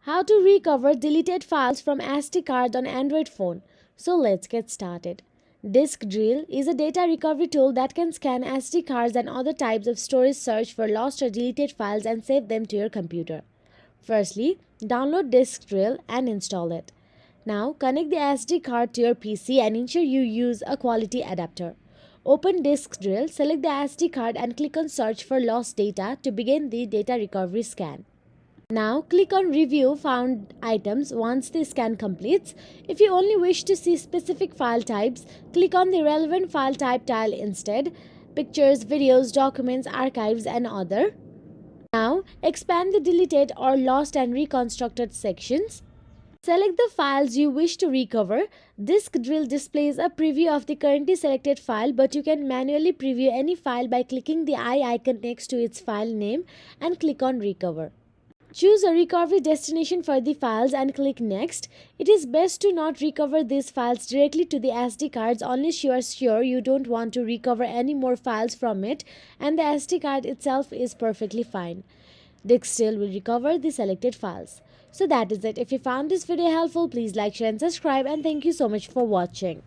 How to recover deleted files from SD card on Android phone. So let's get started. Disk Drill is a data recovery tool that can scan SD cards and other types of storage, search for lost or deleted files and save them to your computer. Firstly, download Disk Drill and install it. Now connect the SD card to your PC and ensure you use a quality adapter. Open Disk Drill, select the SD card and click on Search for lost data to begin the data recovery scan. Now click on Review Found Items once the scan completes. If you only wish to see specific file types, click on the relevant file type tile instead: pictures, videos, documents, archives, and other. Now expand the deleted or lost and reconstructed sections. Select the files you wish to recover. Disk Drill displays a preview of the currently selected file, but you can manually preview any file by clicking the eye icon next to its file name and click on Recover. Choose a recovery destination for the files and click Next. It is best to not recover these files directly to the SD cards unless you are sure you don't want to recover any more files from it and the SD card itself is perfectly fine. Disk Drill will recover the selected files. So that is it. If you found this video helpful, please like, share and subscribe, and thank you so much for watching.